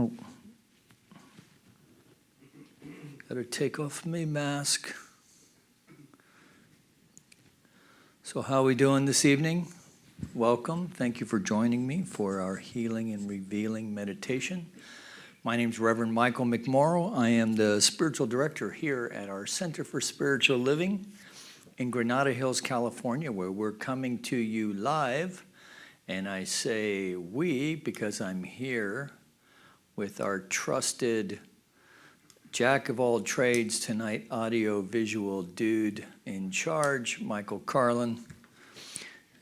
Oh. Gotta take off my mask. So how are we doing this evening? Welcome. Thank you for joining me for our Healing and Revealing meditation. My name is Reverend Michael McMorrow. I am the spiritual director here at our Center for Spiritual Living in Granada Hills, California, where we're coming to you live. And I say we because I'm here with our trusted jack of all trades tonight, audio visual dude in charge, Michael Carlin.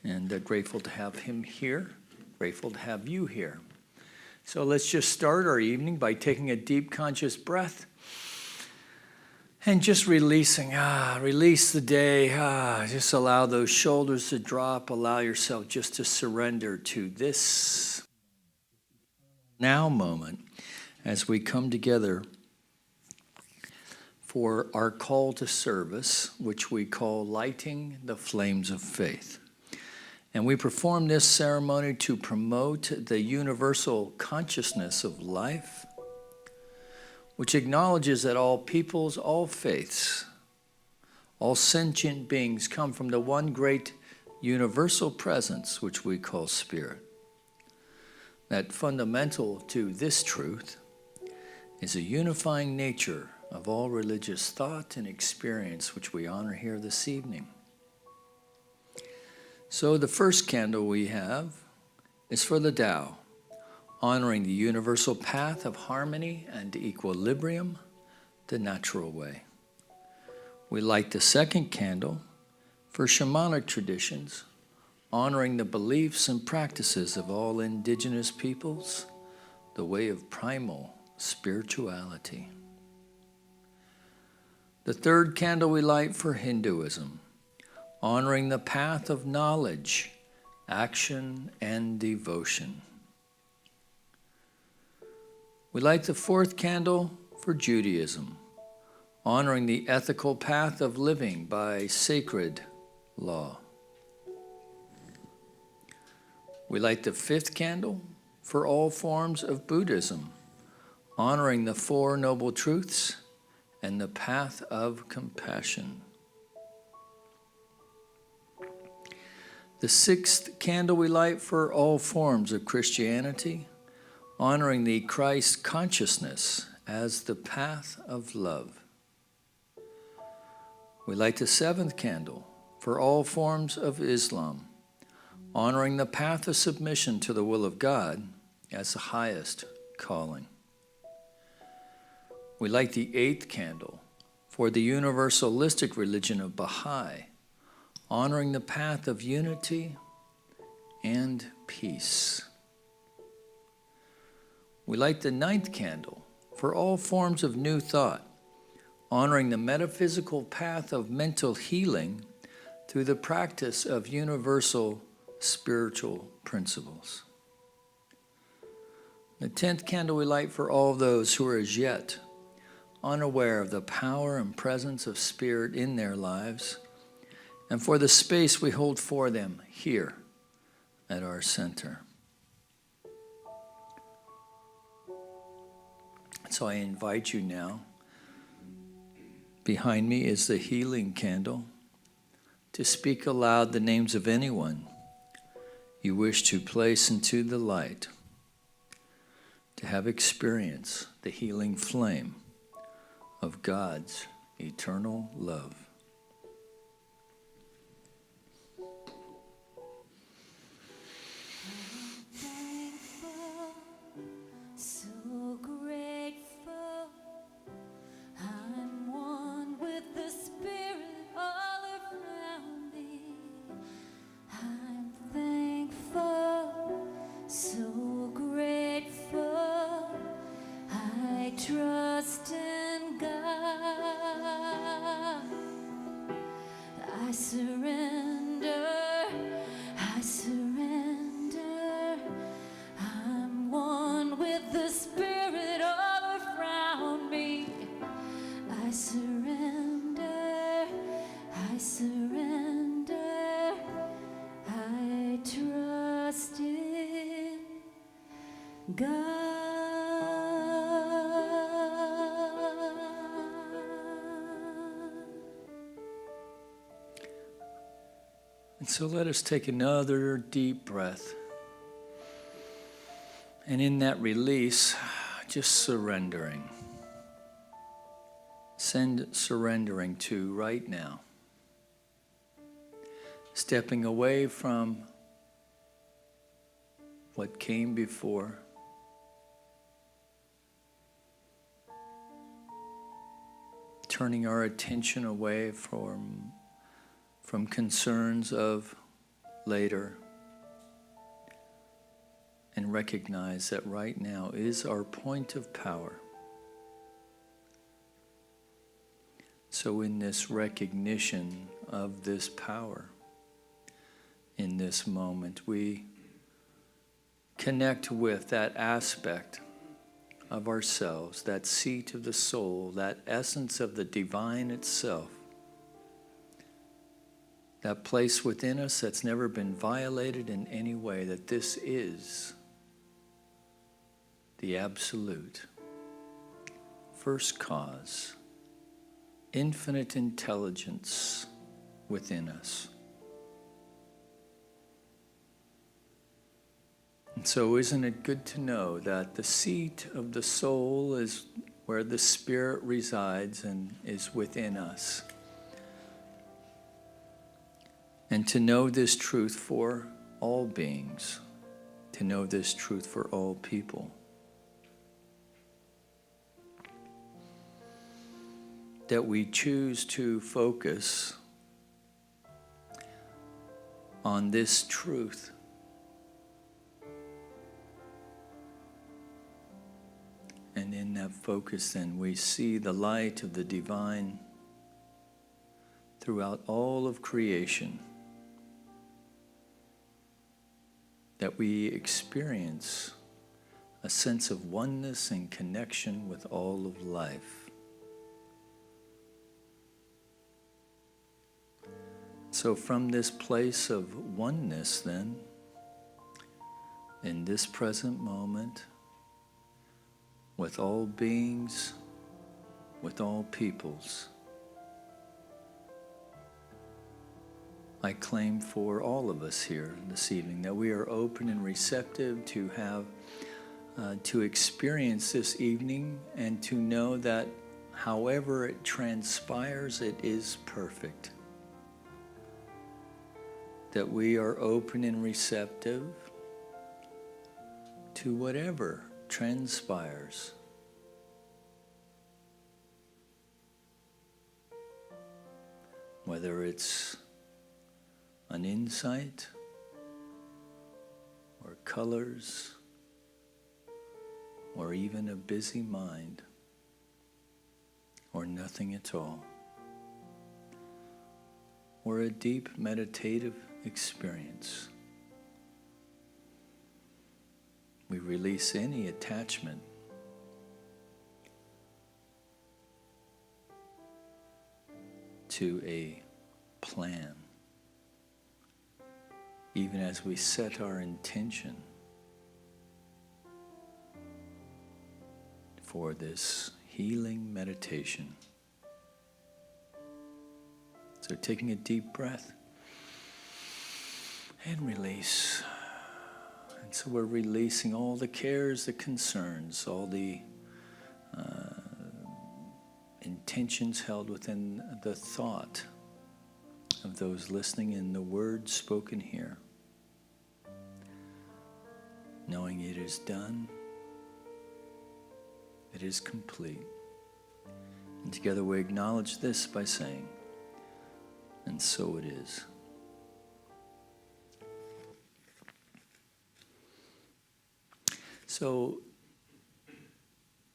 And grateful to have him here, grateful to have you here. So let's just start our evening by taking a deep conscious breath and just releasing, release the day, just allow those shoulders to drop, allow yourself just to surrender to this now moment as we come together for our call to service, which we call lighting the flames of faith. And we perform this ceremony to promote the universal consciousness of life, which acknowledges that all peoples, all faiths, all sentient beings come from the one great universal presence, which we call spirit. That fundamental to this truth is a unifying nature of all religious thought and experience, which we honor here this evening. So the first candle we have is for the Tao, honoring the universal path of harmony and equilibrium, the natural way. We light the second candle for shamanic traditions, honoring the beliefs and practices of all indigenous peoples, the way of primal spirituality. The third candle we light for Hinduism, honoring the path of knowledge, action, and devotion. We light the fourth candle for Judaism, honoring the ethical path of living by sacred law. We light the fifth candle for all forms of Buddhism, honoring the Four Noble Truths and the path of compassion. The sixth candle we light for all forms of Christianity, honoring the Christ consciousness as the path of love. We light the seventh candle for all forms of Islam, honoring the path of submission to the will of God as the highest calling. We light the eighth candle for the universalistic religion of Baha'i, honoring the path of unity and peace. We light the ninth candle for all forms of new thought, honoring the metaphysical path of mental healing through the practice of universal spiritual principles. The 10th candle we light for all those who are as yet unaware of the power and presence of spirit in their lives, and for the space we hold for them here at our center. So I invite you now, behind me is the healing candle, to speak aloud the names of anyone you wish to place into the light, to have experienced the healing flame of God's eternal love. Trust in God. I surrender. I'm one with the Spirit all around me. I surrender. I trust in God. So let us take another deep breath. And in that release, just surrendering. Surrendering to right now. Stepping away from what came before. Turning our attention away from concerns of later, and recognize that right now is our point of power. So in this recognition of this power, in this moment, we connect with that aspect of ourselves, that seat of the soul, that essence of the divine itself, that place within us that's never been violated in any way, that this is the absolute, first cause, infinite intelligence within us. And so isn't it good to know that the seat of the soul is where the Spirit resides and is within us? And to know this truth for all beings, to know this truth for all people. That we choose to focus on this truth. And in that focus, then, we see the light of the divine throughout all of creation. That we experience a sense of oneness and connection with all of life. So from this place of oneness, then, in this present moment, with all beings, with all peoples, I claim for all of us here this evening that we are open and receptive to have, to experience this evening, and to know that however it transpires, it is perfect. That we are open and receptive to whatever transpires. Whether it's an insight, or colors, or even a busy mind, or nothing at all, or a deep meditative experience. We release any attachment to a plan, even as we set our intention for this healing meditation. So taking a deep breath and release. And so we're releasing all the cares, the concerns, all the intentions held within the thought of those listening in the words spoken here. Knowing it is done, it is complete. And together we acknowledge this by saying, and so it is. So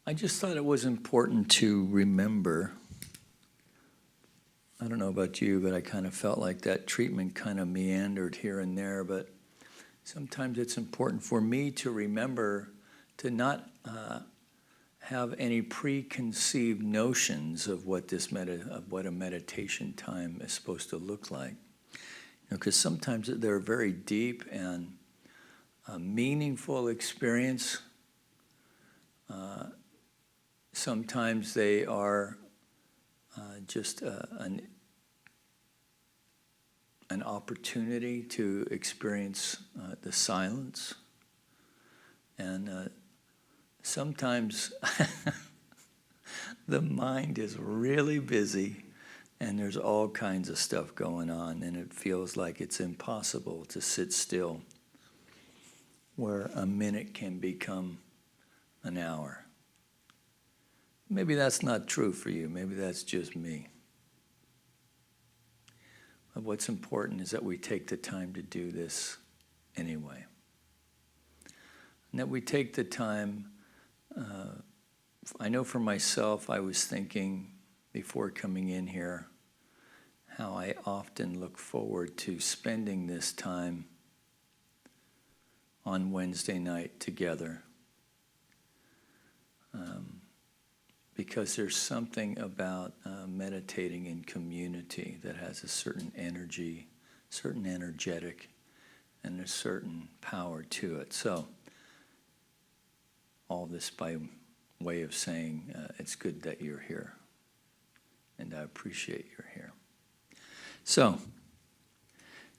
I just thought it was important to remember. I don't know about you, but I kind of felt like that treatment kind of meandered here and there, but sometimes it's important for me to remember to not have any preconceived notions of what what a meditation time is supposed to look like. Because sometimes they're very deep and meaningful experience. Sometimes they are just an an opportunity to experience the silence. And sometimes the mind is really busy and there's all kinds of stuff going on, and it feels like it's impossible to sit still, where a minute can become an hour. Maybe that's not true for you. Maybe that's just me. But what's important is that we take the time to do this anyway. And that we take the time. I know for myself, I was thinking before coming in here how I often look forward to spending this time on Wednesday night together. Because there's something about meditating in community that has a certain energy, certain energetic, and a certain power to it. So, all this by way of saying it's good that you're here, and I appreciate you're here. So,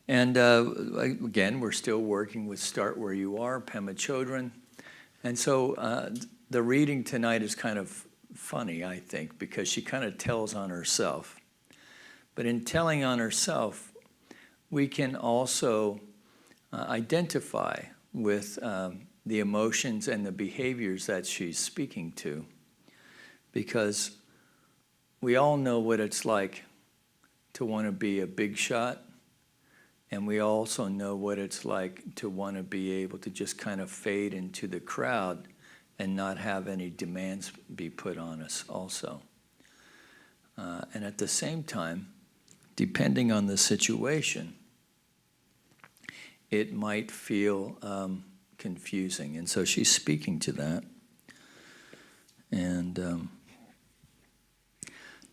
and again, we're still working with Start Where You Are, Pema Chodron. And so the reading tonight is kind of funny, I think, because she kind of tells on herself. But in telling on herself, we can also identify with the emotions and the behaviors that she's speaking to, because we all know what it's like to want to be a big shot, and we also know what it's like to want to be able to just kind of fade into the crowd and not have any demands be put on us also. And at the same time, depending on the situation, it might feel confusing. And so she's speaking to that. And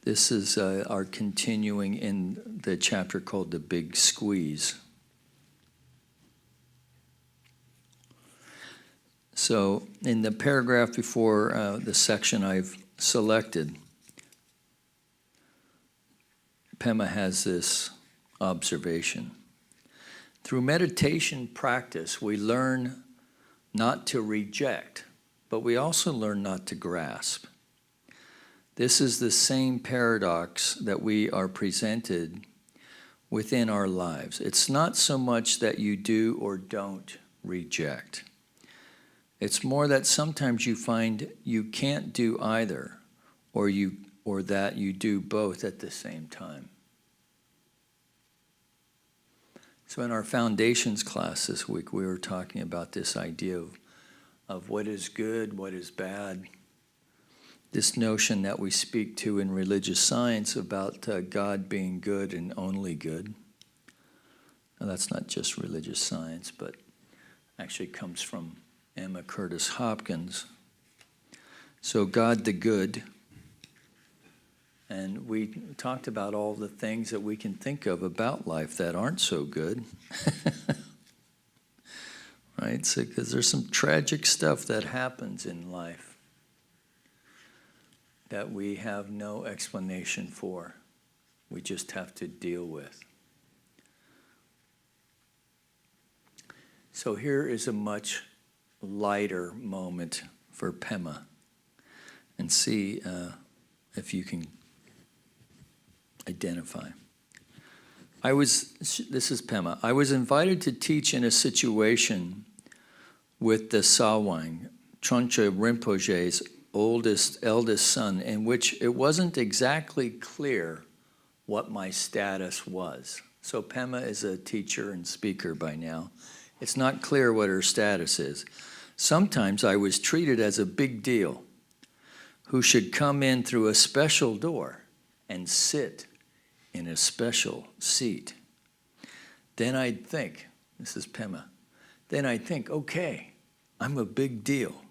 this is our continuing in the chapter called The Big Squeeze. So in the paragraph before the section I've selected, Pema has this observation. Through meditation practice, we learn not to reject, but we also learn not to grasp. This is the same paradox that we are presented within our lives. It's not so much that you do or don't reject. It's more that sometimes you find you can't do either, or that you do both at the same time. So in our foundations class this week, we were talking about this idea of what is good, what is bad. This notion that we speak to in religious science about God being good and only good. Now, that's not just religious science, but actually comes from Emma Curtis Hopkins. So God the good. And we talked about all the things that we can think of about life that aren't so good. Right? So, because there's some tragic stuff that happens in life that we have no explanation for. We just have to deal with. So here is a much lighter moment for Pema, and see if you can identify. This is Pema. I was invited to teach in a situation with the Sawang, Trungpa Rinpoche's eldest son, in which it wasn't exactly clear what my status was. So Pema is a teacher and speaker by now. It's not clear what her status is. Sometimes I was treated as a big deal who should come in through a special door and sit in a special seat. Then I'd think, this is Pema, then I'd think, okay, I'm a big deal.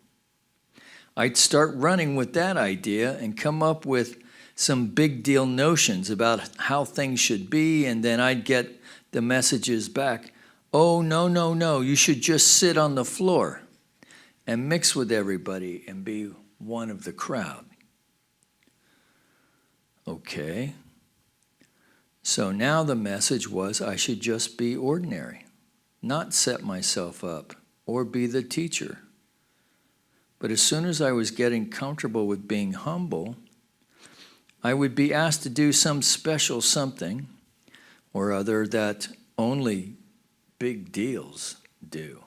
I'd start running with that idea and come up with some big deal notions about how things should be, and then I'd get the messages back, oh, no, you should just sit on the floor and mix with everybody and be one of the crowd. Okay. So now the message was I should just be ordinary, not set myself up or be the teacher. But as soon as I was getting comfortable with being humble, I would be asked to do some special something or other that only big deals do.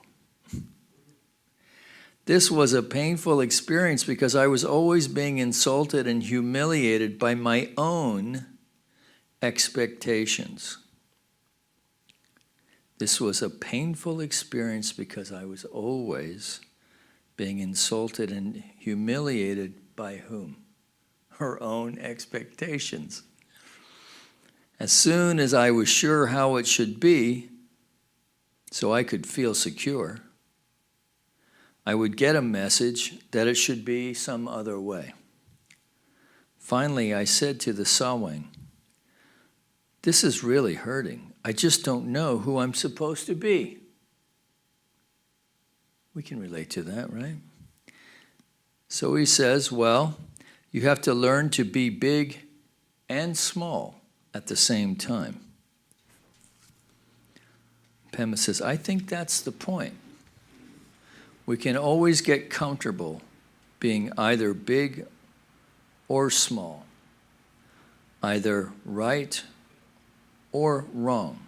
This was a painful experience because I was always being insulted and humiliated by my own expectations. This was a painful experience because I was always being insulted and humiliated by whom? Her own expectations. As soon as I was sure how it should be, so I could feel secure, I would get a message that it should be some other way. Finally, I said to the sawing, "This is really hurting. I just don't know who I'm supposed to be." We can relate to that, right? So he says, well, you have to learn to be big and small at the same time. Pema says, I think that's the point. We can always get comfortable being either big or small, either right or wrong.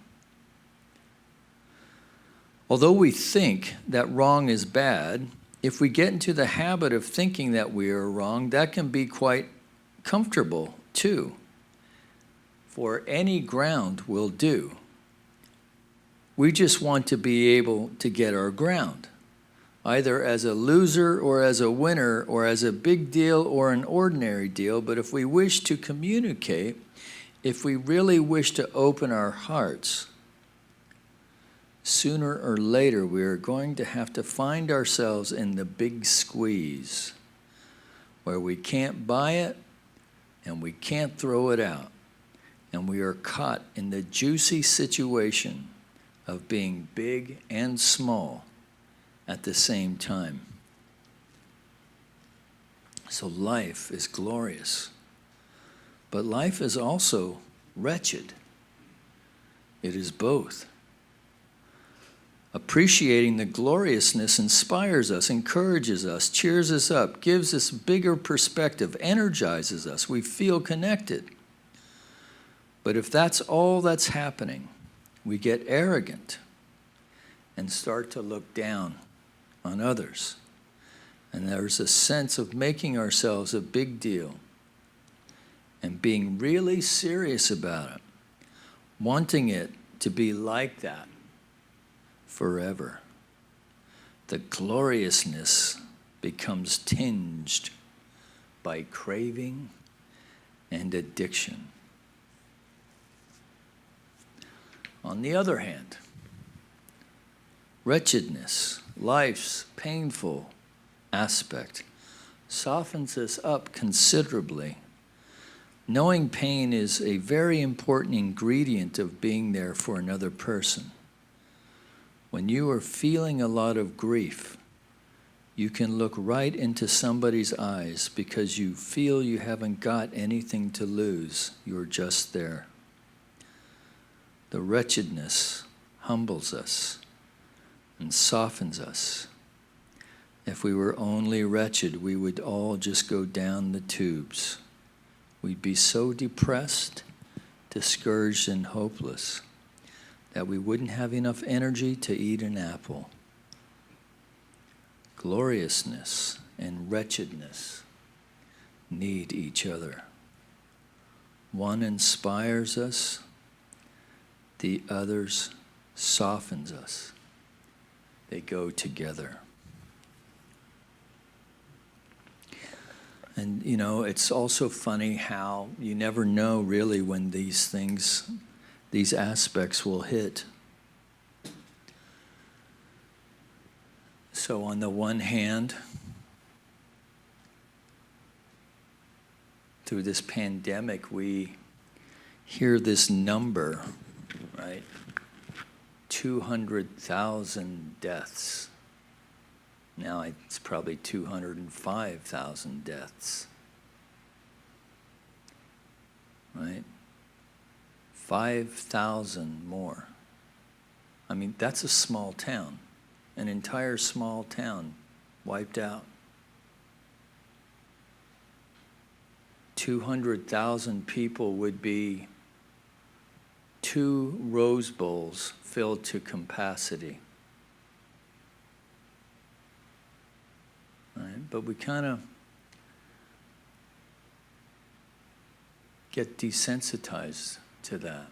Although we think that wrong is bad, if we get into the habit of thinking that we are wrong, that can be quite comfortable too. For any ground will do. We just want to be able to get our ground, either as a loser or as a winner or as a big deal or an ordinary deal. But if we wish to communicate, if we really wish to open our hearts, sooner or later we are going to have to find ourselves in the big squeeze where we can't buy it and we can't throw it out. And we are caught in the juicy situation of being big and small at the same time. So life is glorious, but life is also wretched. It is both. Appreciating the gloriousness inspires us, encourages us, cheers us up, gives us bigger perspective, energizes us. We feel connected. But if that's all that's happening, we get arrogant and start to look down on others. And there's a sense of making ourselves a big deal and being really serious about it, wanting it to be like that forever. The gloriousness becomes tinged by craving and addiction. On the other hand, wretchedness, life's painful aspect, softens us up considerably. Knowing pain is a very important ingredient of being there for another person. When you are feeling a lot of grief, you can look right into somebody's eyes because you feel you haven't got anything to lose. You're just there. The wretchedness humbles us and softens us. If we were only wretched, we would all just go down the tubes. We'd be so depressed, discouraged, and hopeless that we wouldn't have enough energy to eat an apple. Gloriousness and wretchedness need each other. One inspires us, the others softens us. They go together. And you know, it's also funny how you never know really when these things, these aspects will hit. So on the one hand, through this pandemic, we hear this number, right? 200,000 deaths. Now it's probably 205,000 deaths, right? 5,000 more. I mean, that's a small town, an entire small town wiped out. 200,000 people would be 2 Rose Bowls filled to capacity. Right? But we kind of get desensitized to that.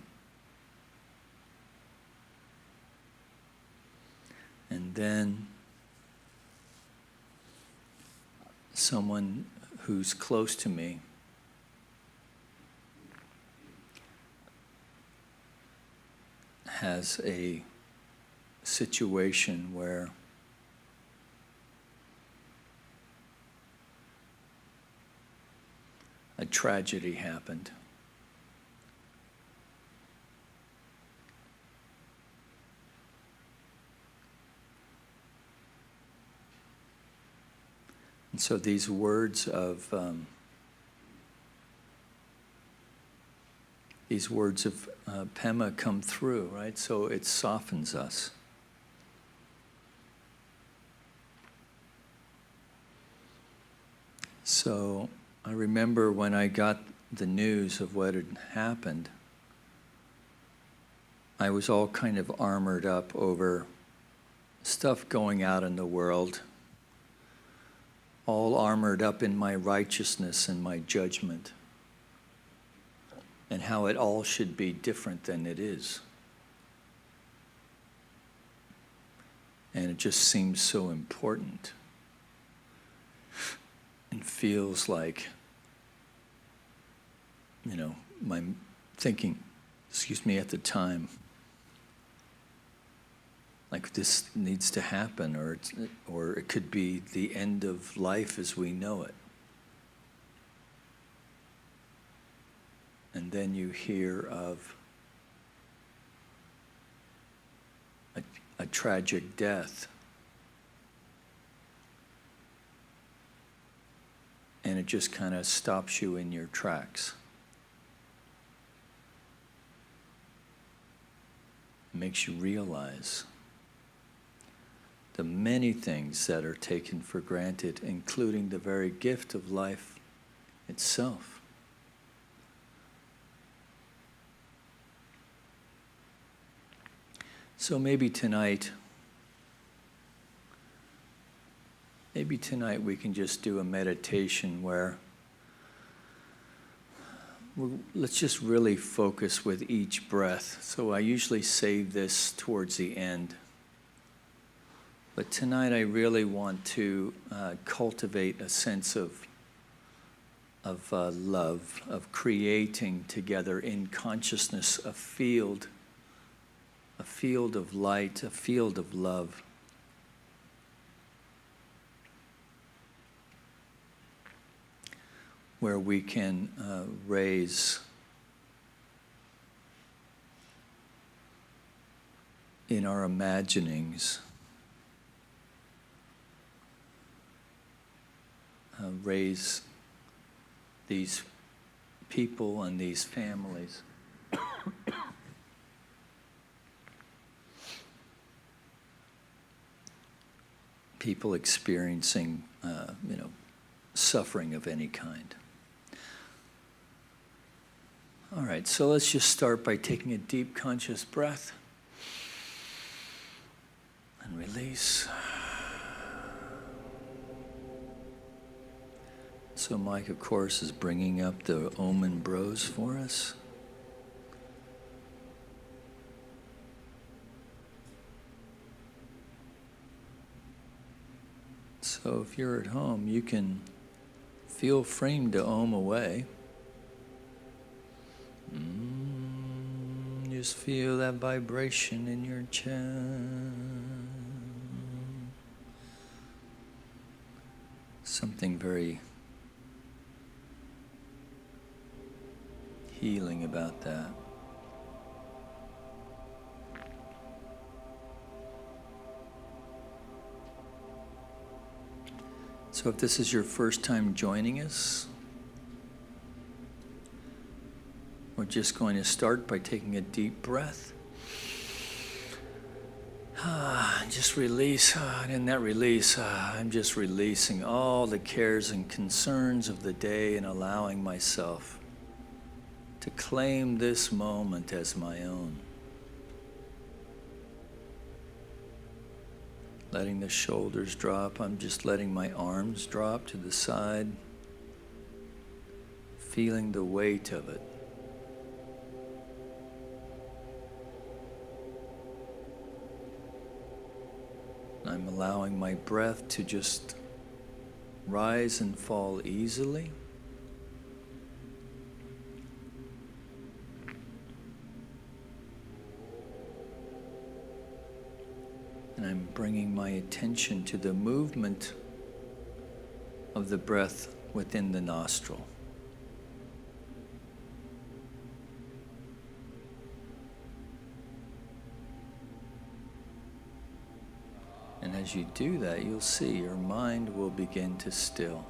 And then someone who's close to me has a situation where a tragedy happened. And so these words of Pema come through, right? So it softens us. So I remember when I got the news of what had happened, I was all kind of armored up over stuff going out in the world, all armored up in my righteousness and my judgment, and how it all should be different than it is. And it just seems so important and feels like, you know, my thinking, at the time, like this needs to happen, or it could be the end of life as we know it. And then you hear of a tragic death, and it just kind of stops you in your tracks. It makes you realize the many things that are taken for granted, including the very gift of life itself. So maybe tonight we can just do a meditation where let's just really focus with each breath. So I usually save this towards the end. But tonight I really want to cultivate a sense of love, of creating together in consciousness a field of light, a field of love. Where we can raise in our imaginings, raise these people and these families. People experiencing, suffering of any kind. All right, so let's just start by taking a deep conscious breath and release. So Mike, of course, is bringing up the Om and Bros for us. So if you're at home, you can feel free to Om away. Just feel that vibration in your chest. Something very healing about that. So if this is your first time joining us, We're just going to start by taking a deep breath. Just release. And in that release, I'm just releasing all the cares and concerns of the day and allowing myself to claim this moment as my own. Letting the shoulders drop. I'm just letting my arms drop to the side, feeling the weight of it. I'm allowing my breath to just rise and fall easily. And I'm bringing my attention to the movement of the breath within the nostril. And as you do that, you'll see your mind will begin to still.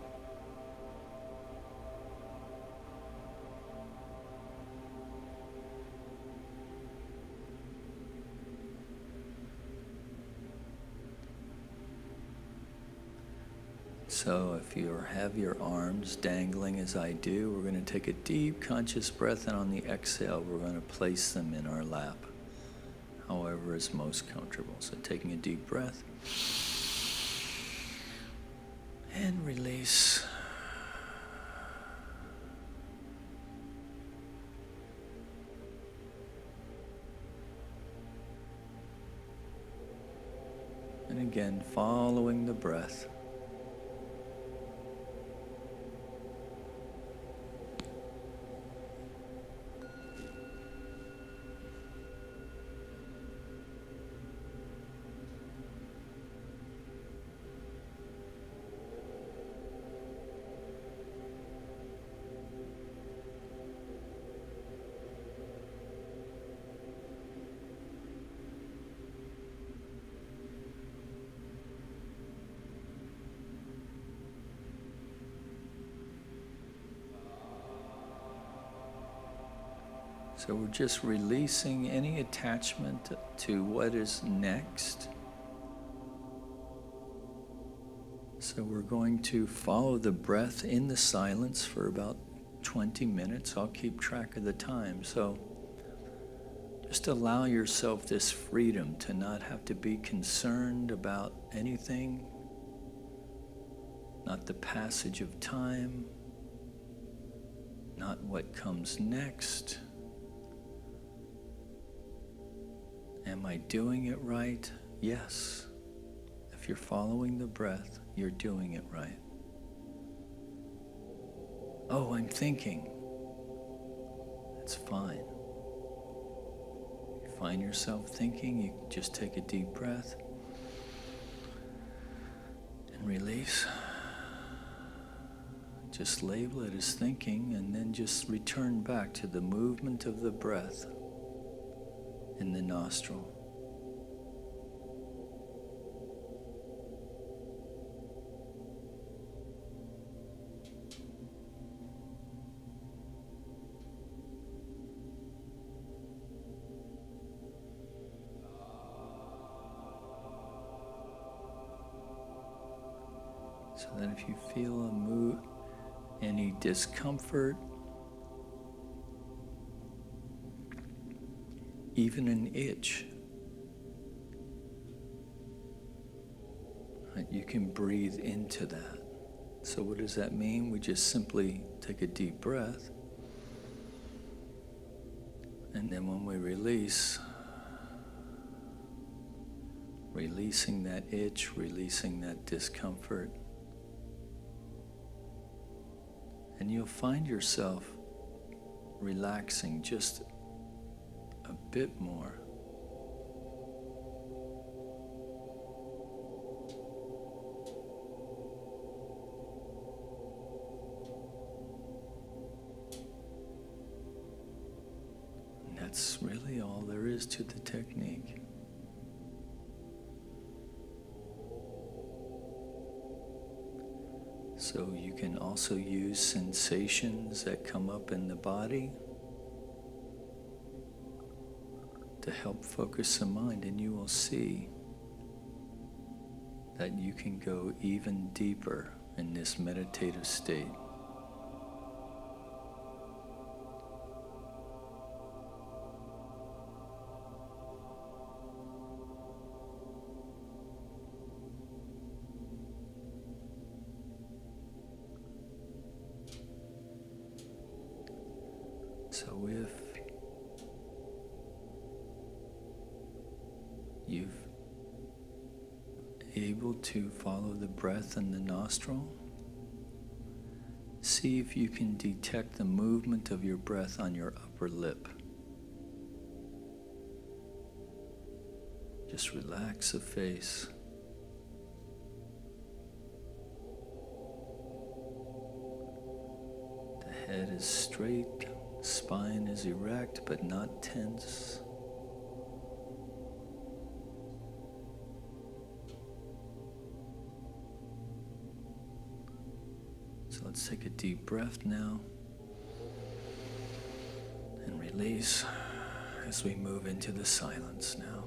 So if you have your arms dangling as I do, we're going to take a deep conscious breath, and on the exhale, we're going to place them in our lap, however is most comfortable. So taking a deep breath and release. And again, following the breath. So we're just releasing any attachment to what is next. So we're going to follow the breath in the silence for about 20 minutes. I'll keep track of the time. So just allow yourself this freedom to not have to be concerned about anything, not the passage of time, not what comes next. Am I doing it right? Yes. If you're following the breath, you're doing it right. Oh, I'm thinking. That's fine. You find yourself thinking, you just take a deep breath and release. Just label it as thinking, and then just return back to the movement of the breath in the nostril. So that if you feel any discomfort, even an itch, right, you can breathe into that. So what does that mean? We just simply take a deep breath, and then when we release, releasing that itch, releasing that discomfort, and you'll find yourself relaxing just a bit more. And that's really all there is to the technique. So you can also use sensations that come up in the body to help focus the mind, and you will see that you can go even deeper in this meditative state. So if you've able to follow the breath in the nostril, see if you can detect the movement of your breath on your upper lip. Just relax the face. The head is straight, spine is erect but not tense. So let's take a deep breath now and release as we move into the silence now.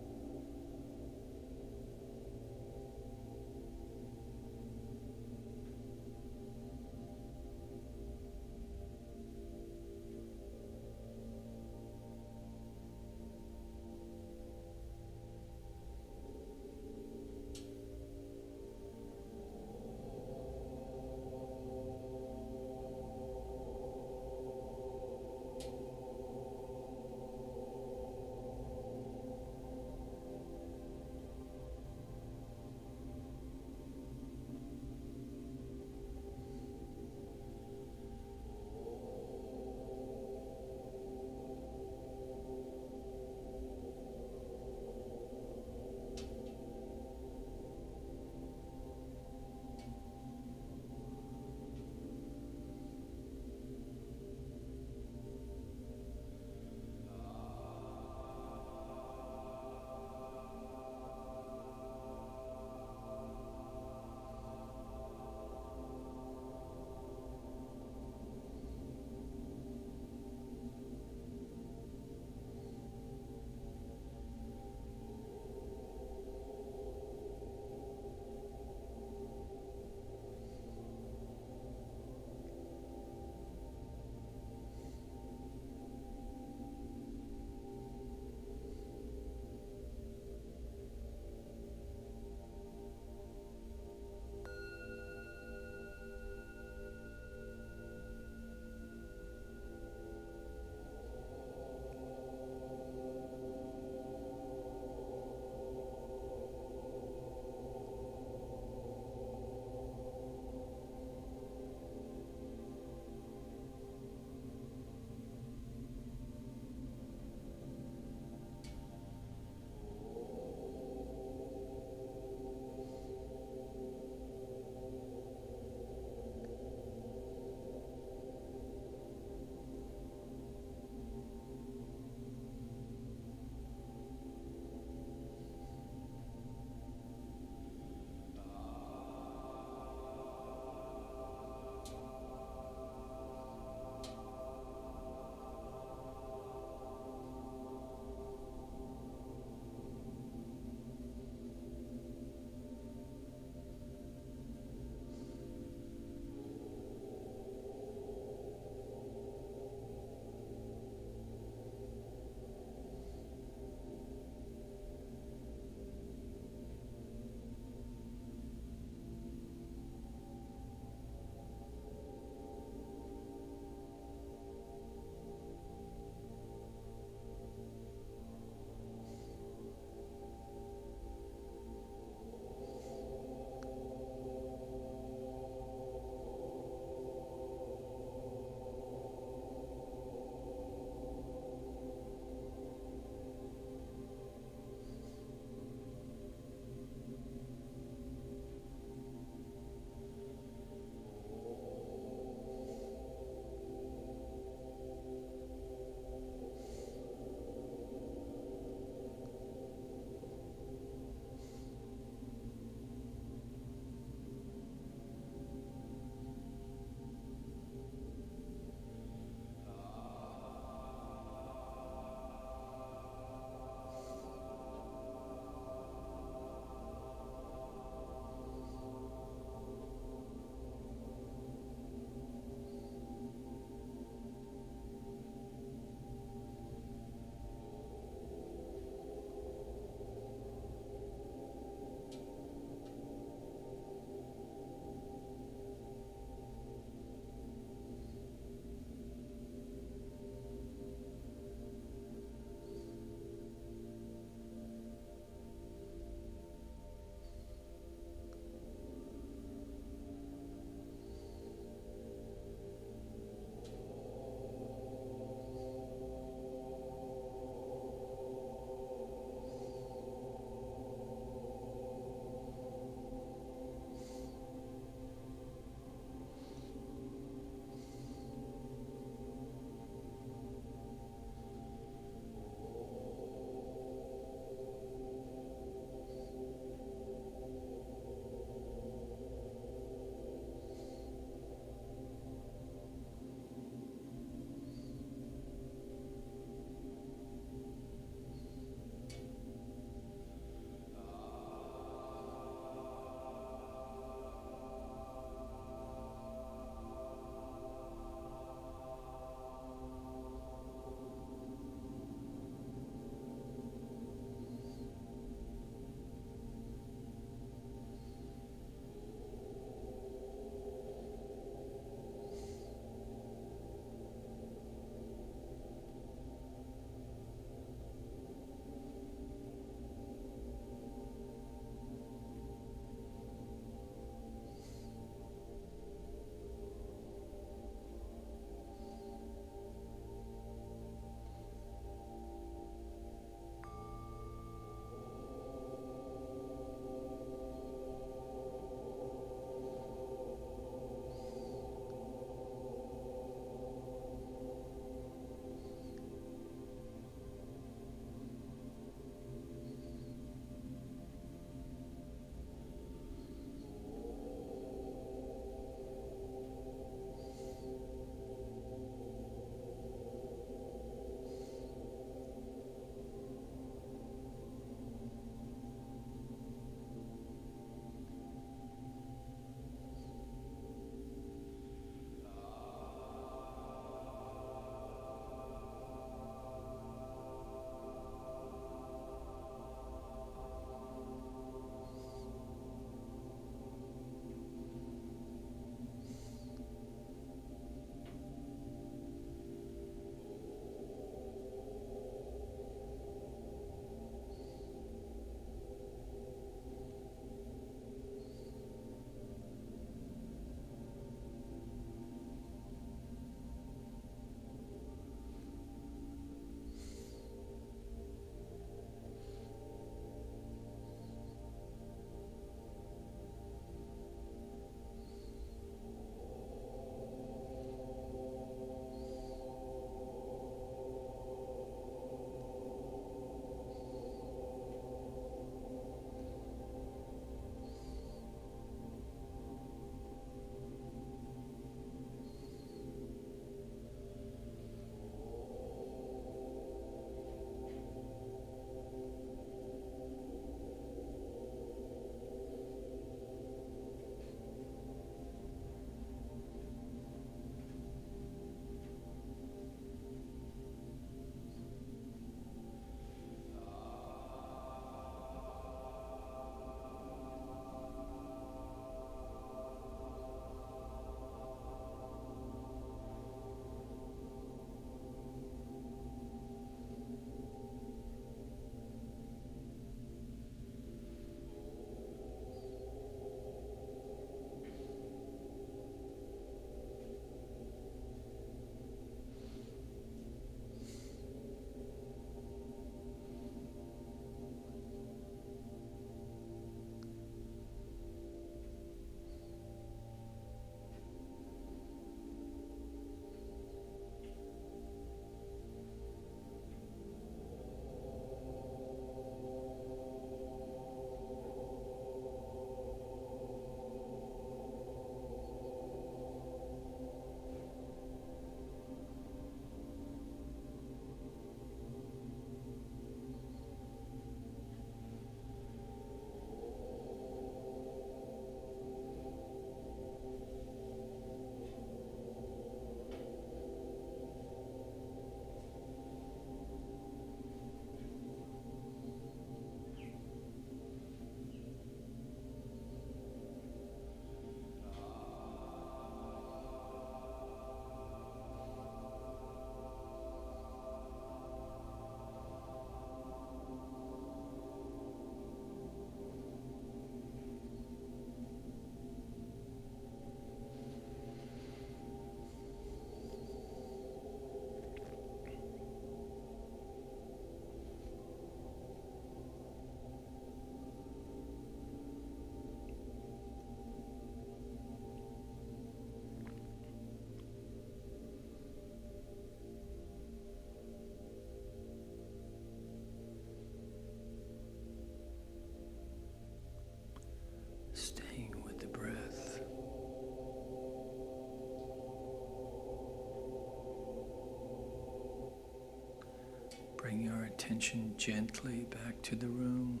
attention gently back to the room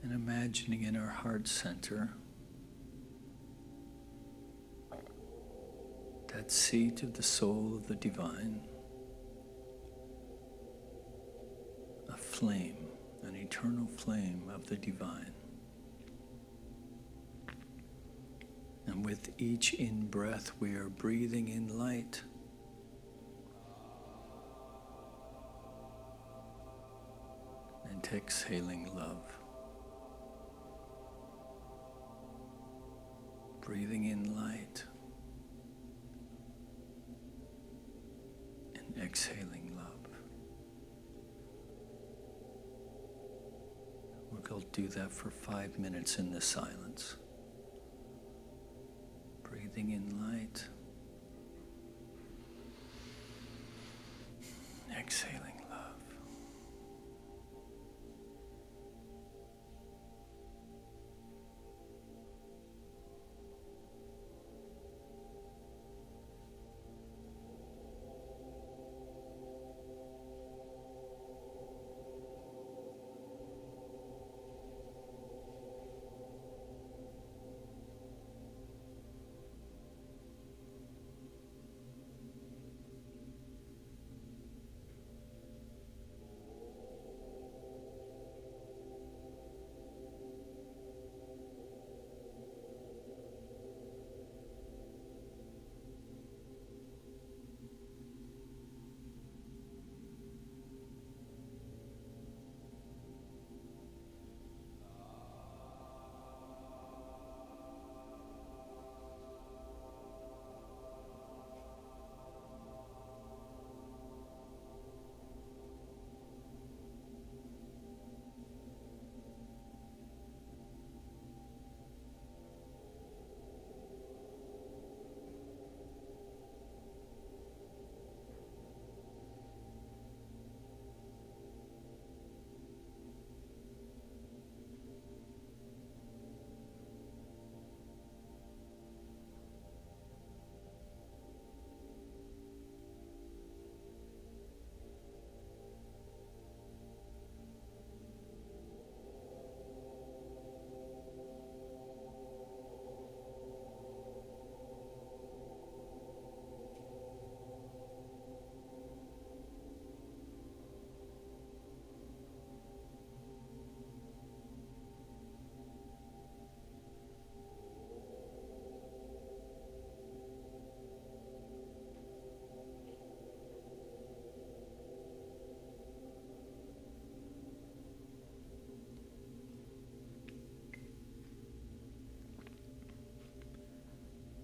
and imagining in our heart center that seat of the soul of the divine, a flame, an eternal flame of the divine. And with each in-breath, we are breathing in light. And exhaling love. Breathing in light. And exhaling love. We're going to do that for 5 minutes in the silence. Breathing in light. Exhaling love.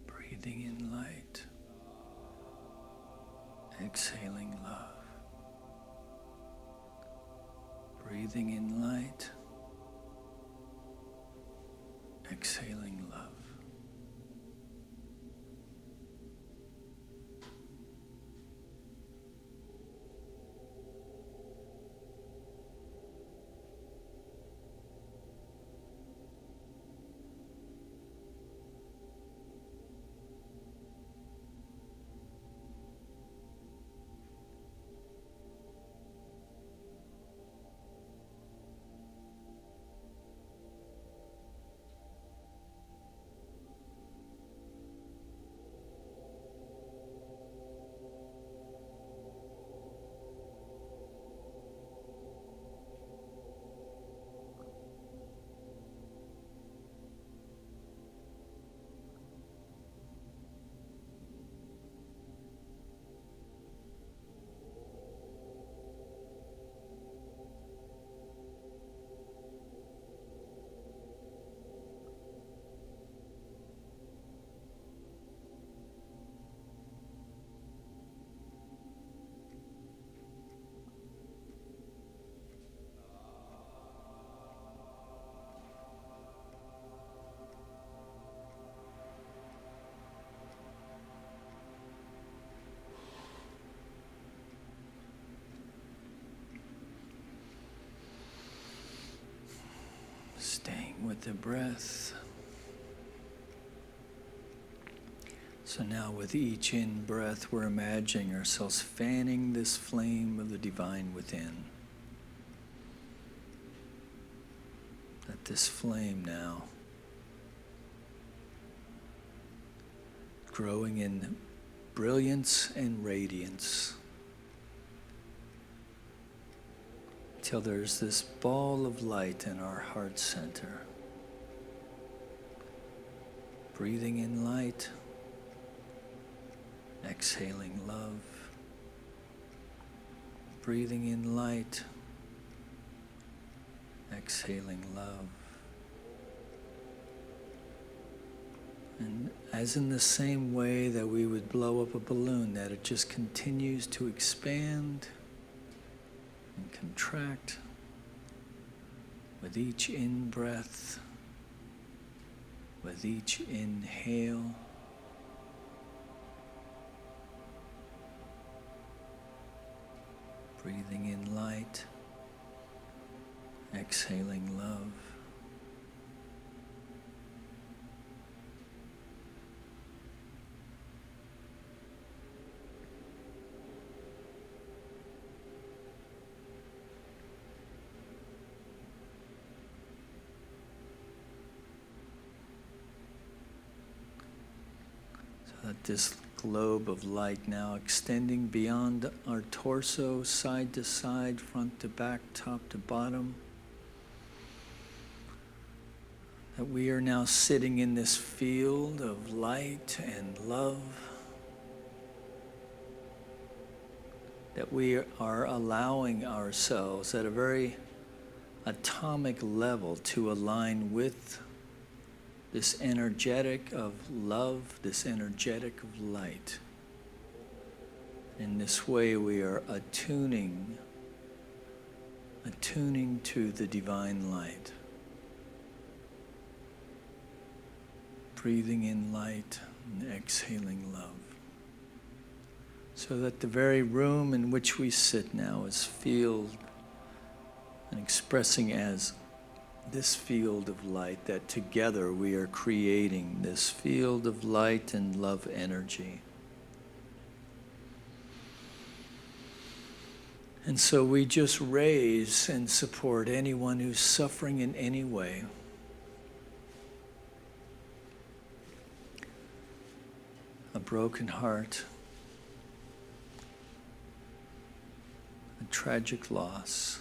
Breathing in light, exhaling love. Breathing in light, exhaling love. Staying with the breath. So now with each in-breath, we're imagining ourselves fanning this flame of the divine within. Let this flame now growing in brilliance and radiance till there's this ball of light in our heart center. Breathing in light, exhaling love. Breathing in light, exhaling love. And as in the same way that we would blow up a balloon, that it just continues to expand and contract with each in-breath, with each inhale. Breathing in light, exhaling love. So that this globe of light now extending beyond our torso, side to side, front to back, top to bottom. That we are now sitting in this field of light and love. That we are allowing ourselves at a very atomic level to align with this energetic of love, this energetic of light. In this way, we are attuning to the divine light. Breathing in light and exhaling love. So that the very room in which we sit now is filled and expressing as this field of light, that together we are creating this field of light and love energy. And so we just raise and support anyone who's suffering in any way. A broken heart, a tragic loss.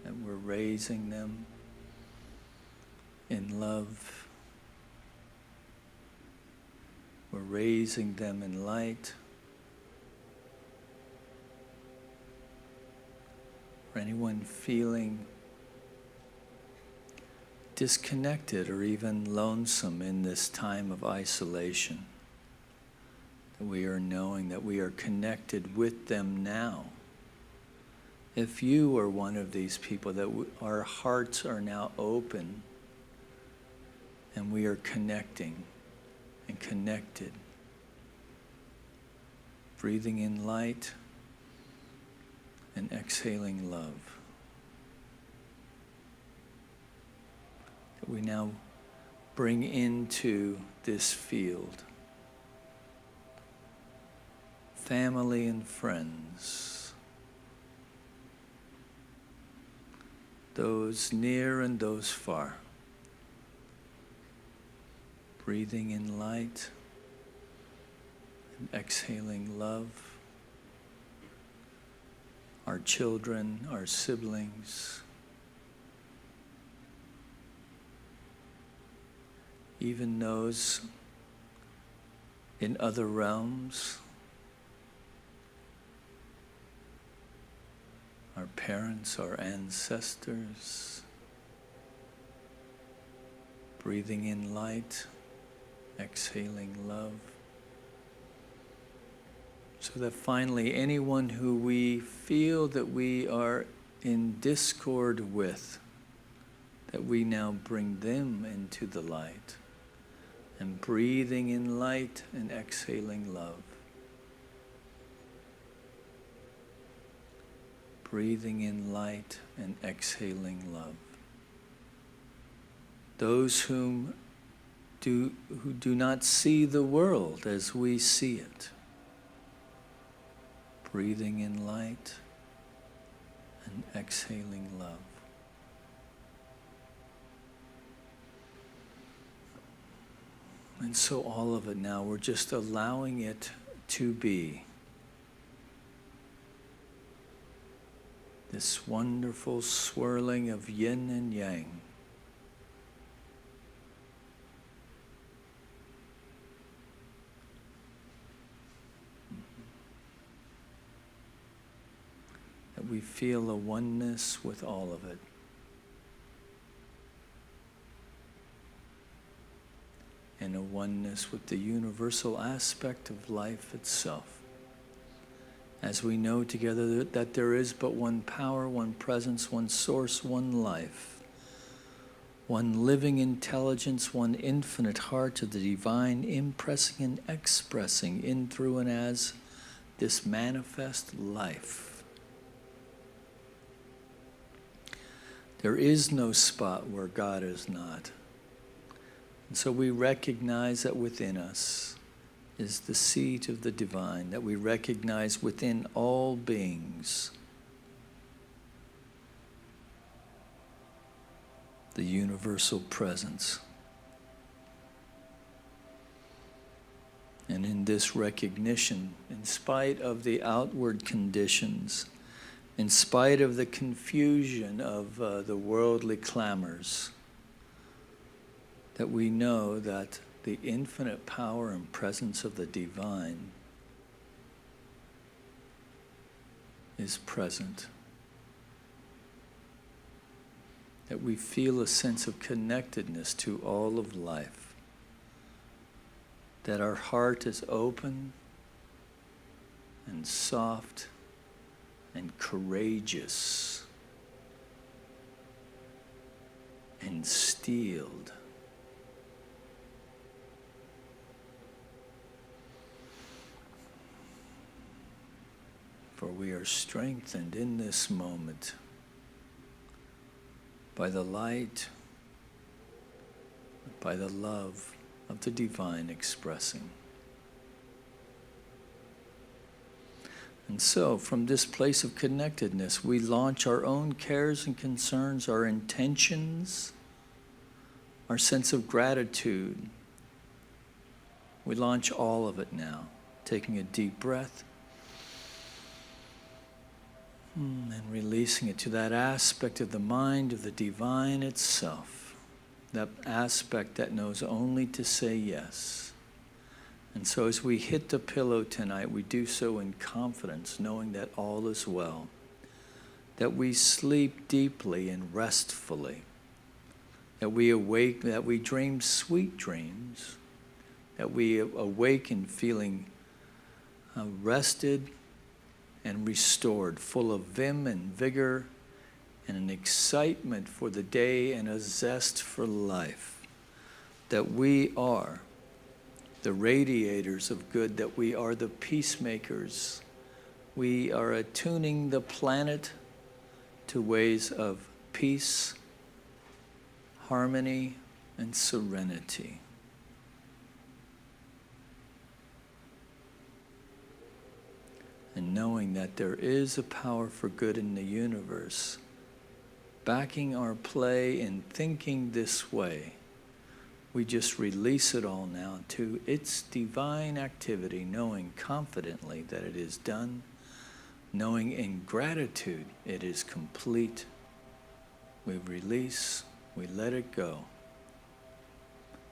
And we're raising them in love. We're raising them in light. For anyone feeling disconnected or even lonesome in this time of isolation, that we are knowing that we are connected with them now. If you are one of these people, that our hearts are now open and we are connecting and connected. Breathing in light and exhaling love. That we now bring into this field family and friends. Those near and those far. Breathing in light and exhaling love. Our children, our siblings, even those in other realms. Our parents, our ancestors. Breathing in light, exhaling love. So that finally anyone who we feel that we are in discord with, that we now bring them into the light. And breathing in light and exhaling love. Breathing in light and exhaling love. Those whom who do not see the world as we see it. Breathing in light and exhaling love. And so all of it now, we're just allowing it to be. This wonderful swirling of yin and yang. That we feel a oneness with all of it. And a oneness with the universal aspect of life itself. As we know together that there is but one power, one presence, one source, one life, one living intelligence, one infinite heart of the divine, impressing and expressing in, through, and as this manifest life. There is no spot where God is not. And so we recognize that within us is the seat of the divine, that we recognize within all beings the universal presence. And in this recognition, in spite of the outward conditions, in spite of the confusion of the worldly clamors, that we know that the infinite power and presence of the divine is present. That we feel a sense of connectedness to all of life. That our heart is open and soft and courageous and steeled. For we are strengthened in this moment by the light, by the love of the divine expressing. And so, from this place of connectedness, we launch our own cares and concerns, our intentions, our sense of gratitude. We launch all of it now, taking a deep breath. And releasing it to that aspect of the mind of the divine itself, that aspect that knows only to say yes. And so as we hit the pillow tonight, we do so in confidence, knowing that all is well, that we sleep deeply and restfully, that we awake, that we dream sweet dreams, that we awaken feeling rested and restored, full of vim and vigor and an excitement for the day and a zest for life. That we are the radiators of good, that we are the peacemakers. We are attuning the planet to ways of peace, harmony, and serenity. And knowing that there is a power for good in the universe, backing our play and thinking this way, we just release it all now to its divine activity, knowing confidently that it is done, knowing in gratitude it is complete. We release, we let it go,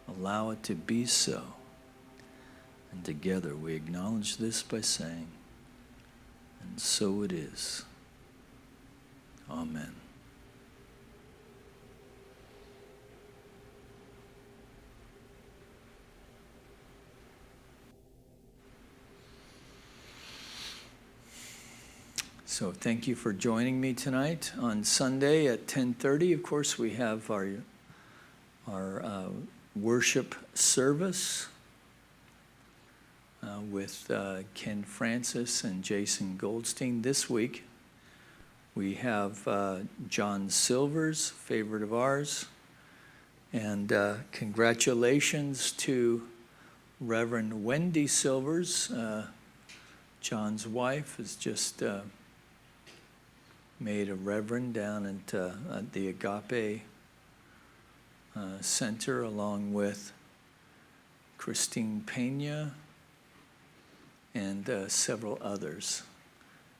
allow it to be so. And together we acknowledge this by saying, and so it is. Amen. So thank you for joining me tonight. On Sunday at 10:30, of course, we have our worship service with Ken Francis and Jason Goldstein. This week, we have John Silver's, favorite of ours, And congratulations to Reverend Wendy Silvers. John's wife has just made a reverend down at the Agape Center, along with Christine Pena and several others.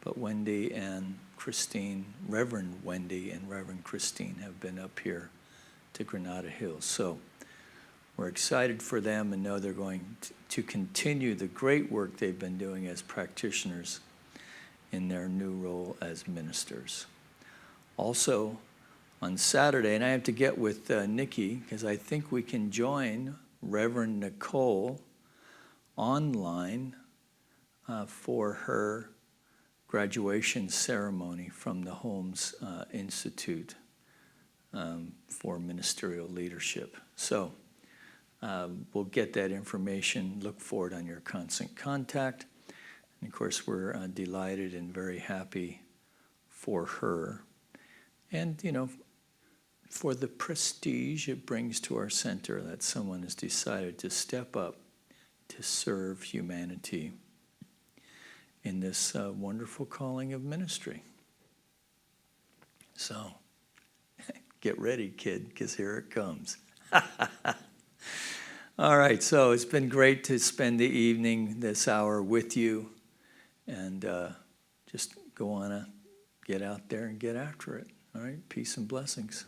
But Wendy and Christine, Reverend Wendy and Reverend Christine, have been up here to Granada Hills. So we're excited for them and know they're going to continue the great work they've been doing as practitioners in their new role as ministers. Also, on Saturday, and I have to get with Nikki, because I think we can join Reverend Nicole online for her graduation ceremony from the Holmes Institute for Ministerial Leadership. So we'll get that information. Look for it on your constant contact. And of course, we're delighted and very happy for her. And, you know, for the prestige it brings to our center that someone has decided to step up to serve humanity in this wonderful calling of ministry. So, get ready, kid, because here it comes. All right, so it's been great to spend the evening, this hour, with you, and just go on, get out there and get after it. All right, peace and blessings.